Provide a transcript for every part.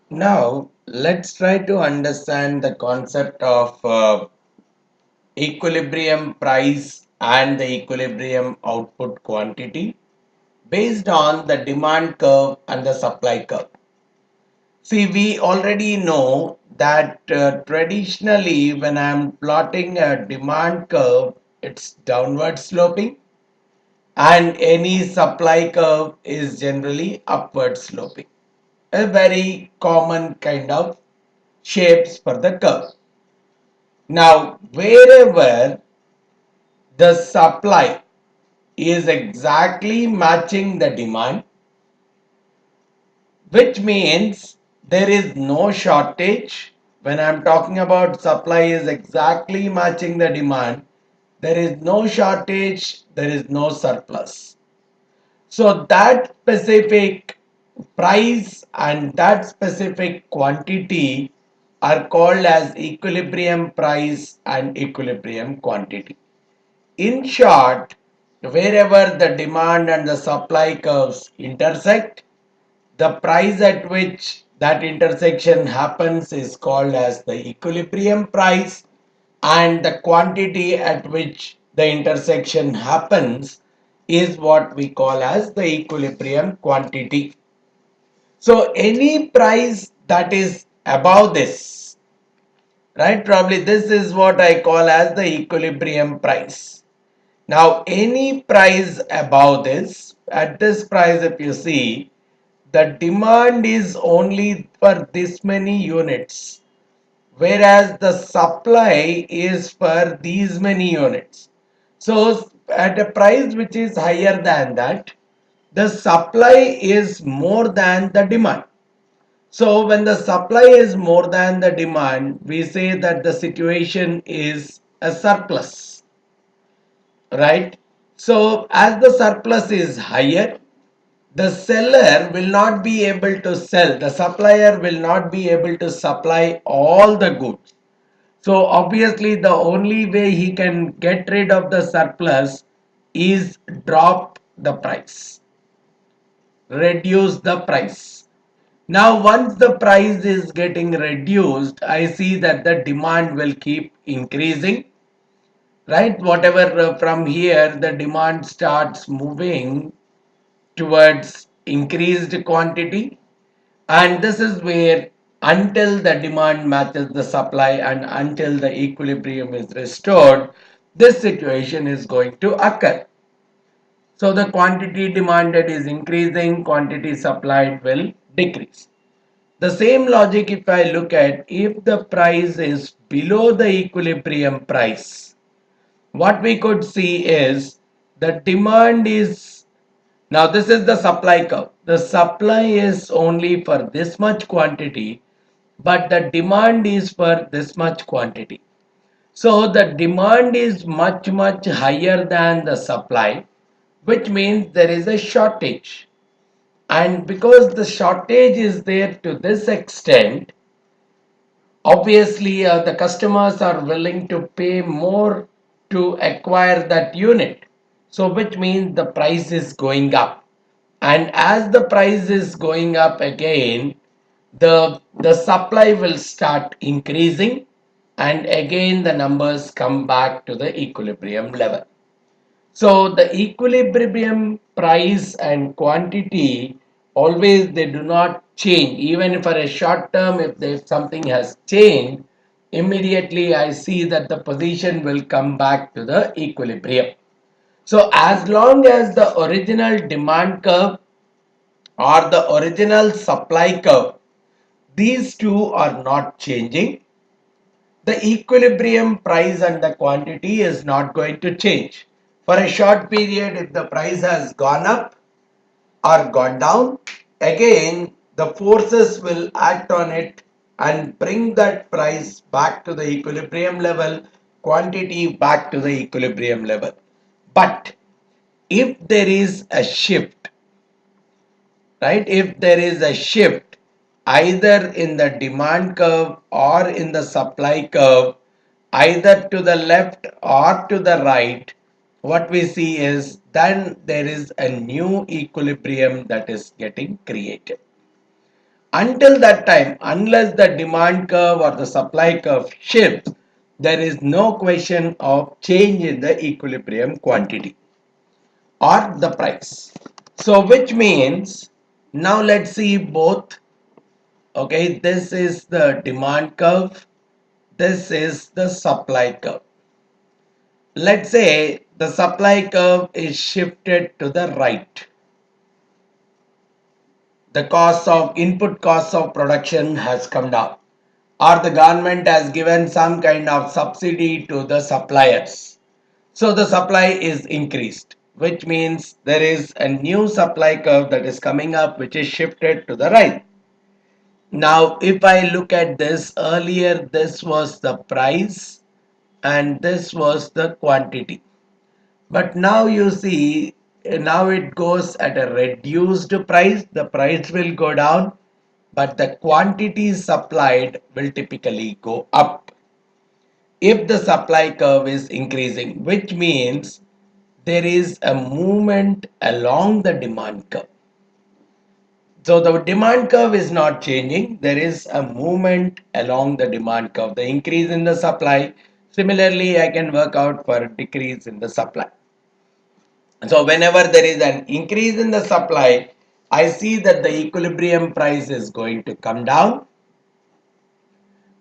Now, let's try to understand the concept of equilibrium price and the equilibrium output quantity based on the demand curve and the supply curve. See, we already know that traditionally, when I'm plotting a demand curve, it's downward sloping, and any supply curve is generally upward sloping. A very common kind of shapes for the curve. Now, wherever the supply is exactly matching the demand, which means there is no shortage. When I'm talking about supply is exactly matching the demand, there is no shortage, there is no surplus. So that specific price and that specific quantity are called as equilibrium price and equilibrium quantity. In short, wherever the demand and the supply curves intersect, the price at which that intersection happens is called as the equilibrium price, and the quantity at which the intersection happens is what we call as the equilibrium quantity. So any price that is above this, right? Probably this is what I call as the equilibrium price. Now any price above this, at this price if you see, the demand is only for this many units, whereas the supply is for these many units. So at a price which is higher than that, the supply is more than the demand. So when the supply is more than the demand, we say that the situation is a surplus, right? So as the surplus is higher, the seller will not be able to sell, the supplier will not be able to supply all the goods. So obviously the only way he can get rid of the surplus is drop the price, reduce the price. Now once the price is getting reduced, I see that the demand will keep increasing, right? Whatever from here the demand starts moving towards increased quantity, and this is where until the demand matches the supply and until the equilibrium is restored, this situation is going to occur. So the quantity demanded is increasing, quantity supplied will decrease. The same logic if I look at, if the price is below the equilibrium price, what we could see is the demand is, now this is the supply curve. The supply is only for this much quantity, but the demand is for this much quantity. So the demand is much higher than the supply, which means there is a shortage. And because the shortage is there to this extent, obviously the customers are willing to pay more to acquire that unit. So which means the price is going up. And as the price is going up again, the supply will start increasing, and again the numbers come back to the equilibrium level. So the equilibrium price and quantity, always they do not change. Even for a short term, if something has changed, immediately I see that the position will come back to the equilibrium. So as long as the original demand curve or the original supply curve, these two are not changing, the equilibrium price and the quantity is not going to change. For a short period, if the price has gone up or gone down, again the forces will act on it and bring that price back to the equilibrium level, quantity back to the equilibrium level. But if there is a shift, right? If there is a shift either in the demand curve or in the supply curve, either to the left or to the right, what we see is then there is a new equilibrium that is getting created. Until that time, unless the demand curve or the supply curve shifts, there is no question of change in the equilibrium quantity or the price. So which means now let's see both. Okay, this is the demand curve, this is the supply curve. Let's say the supply curve is shifted to the right. The cost of input costs of production has come down, or the government has given some kind of subsidy to the suppliers. So the supply is increased, which means there is a new supply curve that is coming up, which is shifted to the right. Now, if I look at this earlier, this was the price and this was the quantity. But now you see, now it goes at a reduced price. The price will go down, but the quantity supplied will typically go up if the supply curve is increasing, which means there is a movement along the demand curve. So the demand curve is not changing. There is a movement along the demand curve. The increase in the supply. Similarly, I can work out for a decrease in the supply. So whenever there is an increase in the supply, I see that the equilibrium price is going to come down,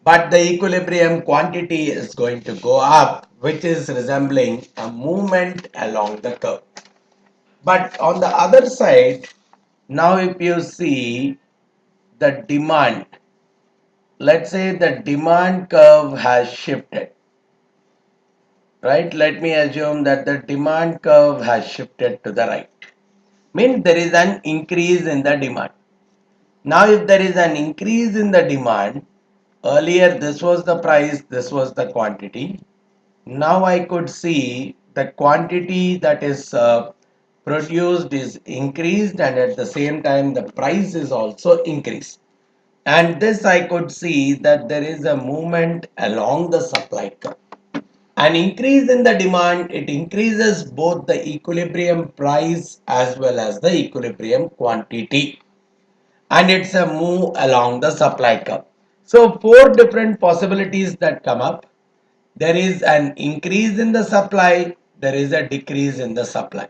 but the equilibrium quantity is going to go up, which is resembling a movement along the curve. But on the other side, now if you see the demand, let's say the demand curve has shifted, right? Let me assume that the demand curve has shifted to the right. Means there is an increase in the demand. Now if there is an increase in the demand, earlier this was the price, this was the quantity. Now I could see the quantity that is produced is increased, and at the same time the price is also increased. And this I could see that there is a movement along the supply curve. An increase in the demand, it increases both the equilibrium price as well as the equilibrium quantity. And it's a move along the supply curve. So four different possibilities that come up. There is an increase in the supply, there is a decrease in the supply.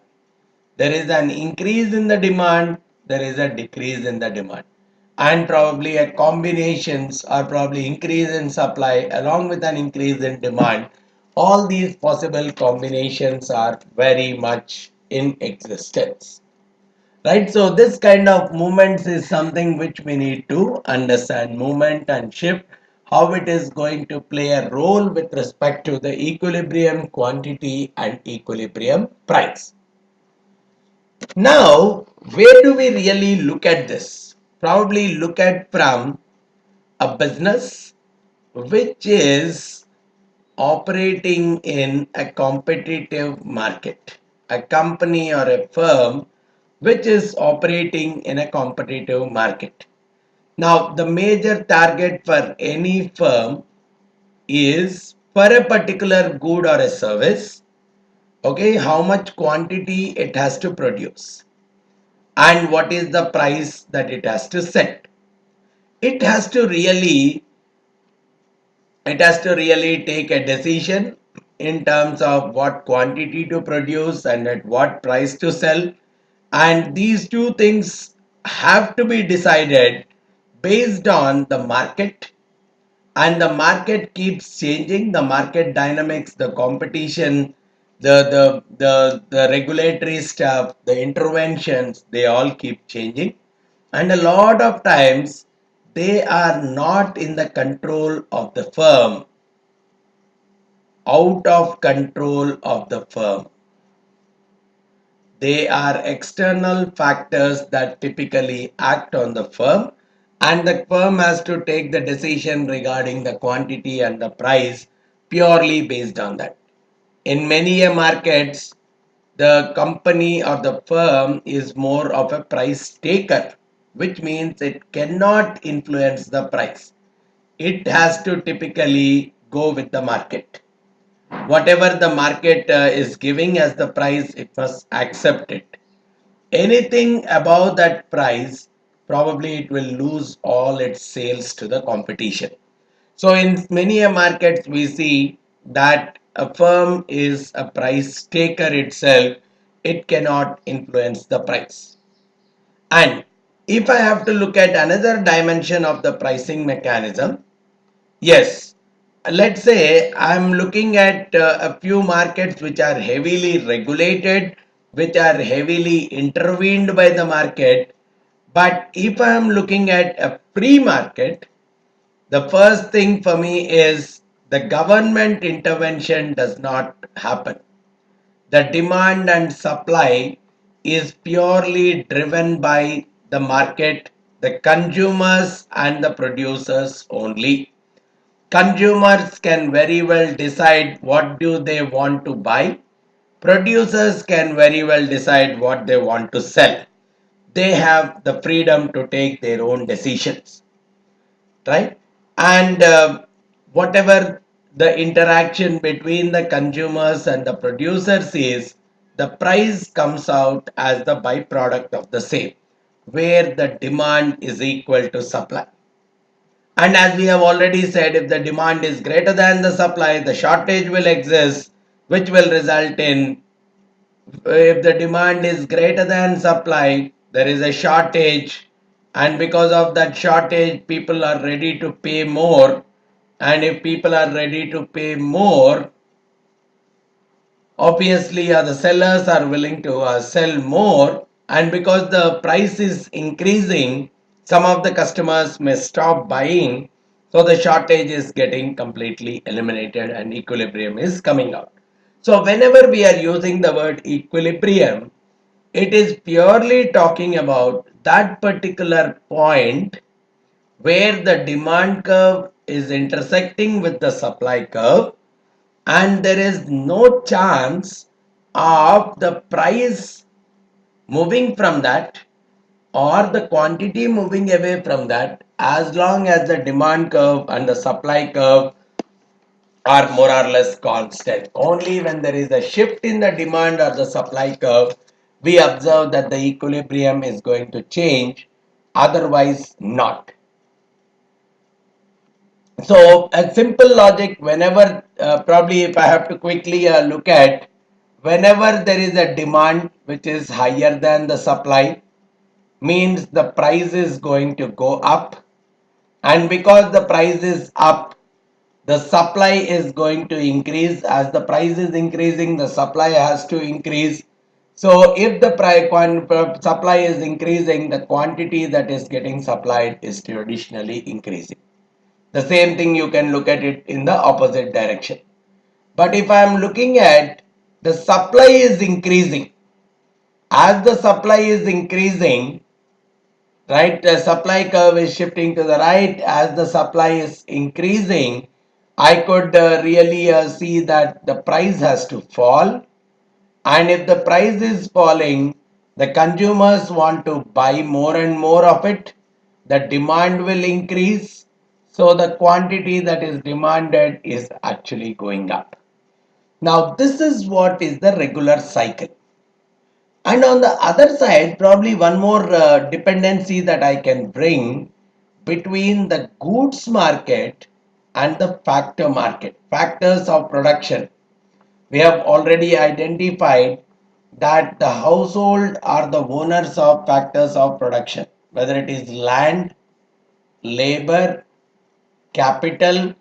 There is an increase in the demand, there is a decrease in the demand. And probably a combinations or probably increase in supply along with an increase in demand. All these possible combinations are very much in existence. Right, so this kind of movements is something which we need to understand. Movement and shift, how it is going to play a role with respect to the equilibrium quantity and equilibrium price. Now, where do we really look at this? Probably look at from a business which is operating in a competitive market, a company or a firm which is operating in a competitive market. Now, the major target for any firm is for a particular good or a service, okay, how much quantity it has to produce and what is the price that it has to set. It has to really it has to really take a decision in terms of what quantity to produce and at what price to sell, and these two things have to be decided based on the market, and the market keeps changing, the market dynamics, the competition, the regulatory stuff, the interventions, they all keep changing, and a lot of times they are not in the control of the firm, out of control of the firm. They are external factors that typically act on the firm, and the firm has to take the decision regarding the quantity and the price purely based on that. In many markets, the company or the firm is more of a price taker, which means it cannot influence the price. It has to typically go with the market. Whatever the market is giving as the price, it must accept it. Anything above that price, probably it will lose all its sales to the competition. So in many a markets we see that a firm is a price taker itself, it cannot influence the price. And if I have to look at another dimension of the pricing mechanism, yes, let's say I'm looking at a few markets which are heavily regulated, which are heavily intervened by the market. But if I'm looking at a free market, the first thing for me is the government intervention does not happen. The demand and supply is purely driven by the market, the consumers and the producers only. Consumers can very well decide what do they want to buy. Producers can very well decide what they want to sell. They have the freedom to take their own decisions, right? And whatever the interaction between the consumers and the producers is, the price comes out as the byproduct of the same, where the demand is equal to supply. And as we have already said, if the demand is greater than the supply, the shortage will exist, which will result in, if the demand is greater than supply, there is a shortage, and because of that shortage, people are ready to pay more. And if people are ready to pay more, obviously the sellers are willing to sell more, and because the price is increasing, some of the customers may stop buying, so the shortage is getting completely eliminated and equilibrium is coming out. So whenever we are using the word equilibrium, it is purely talking about that particular point where the demand curve is intersecting with the supply curve, and there is no chance of the price moving from that or the quantity moving away from that, as long as the demand curve and the supply curve are more or less constant. Only when there is a shift in the demand or the supply curve, we observe that the equilibrium is going to change, otherwise not. So a simple logic, whenever probably if I have to quickly look at, whenever there is a demand which is higher than the supply, means the price is going to go up, and because the price is up, the supply is going to increase. As the price is increasing, the supply has to increase. So if the supply is increasing, the quantity that is getting supplied is traditionally increasing. The same thing you can look at it in the opposite direction. But if I am looking at the supply is increasing, as the supply is increasing, right, the supply curve is shifting to the right. As the supply is increasing, I could really see that the price has to fall. And if the price is falling, the consumers want to buy more and more of it. The demand will increase. So the quantity that is demanded is actually going up. Now, this is what is the regular cycle. And on the other side, probably one more dependency that I can bring between the goods market and the factor market, factors of production. We have already identified that the household are the owners of factors of production, whether it is land, labor, capital,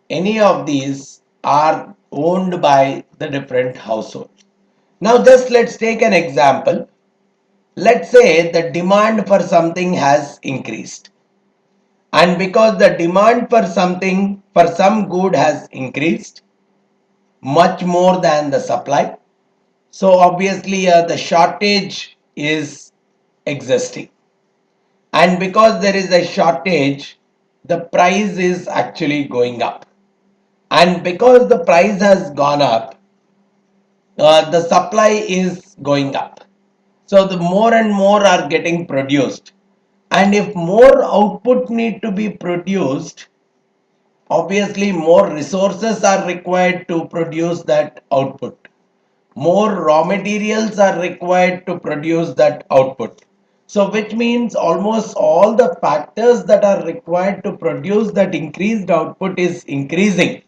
any of these are owned by the different households. Now just let's take an example. Let's say the demand for something has increased, and because the demand for something, for some good has increased much more than the supply, so obviously the shortage is existing, and because there is a shortage, the price is actually going up, and because the price has gone up, the supply is going up. So the more and more are getting produced. And if more output need to be produced, obviously more resources are required to produce that output. More raw materials are required to produce that output. So which means almost all the factors that are required to produce that increased output is increasing,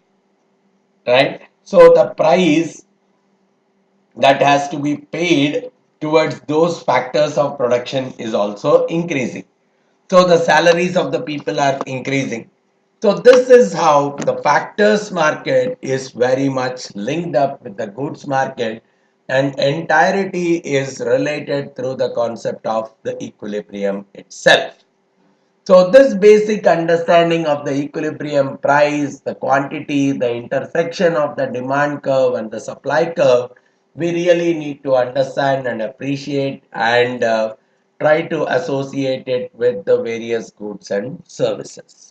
right? So the price that has to be paid towards those factors of production is also increasing. So the salaries of the people are increasing. So this is how the factors market is very much linked up with the goods market, and entirety is related through the concept of the equilibrium itself. So this basic understanding of the equilibrium price, the quantity, the intersection of the demand curve and the supply curve, we really need to understand and appreciate and try to associate it with the various goods and services.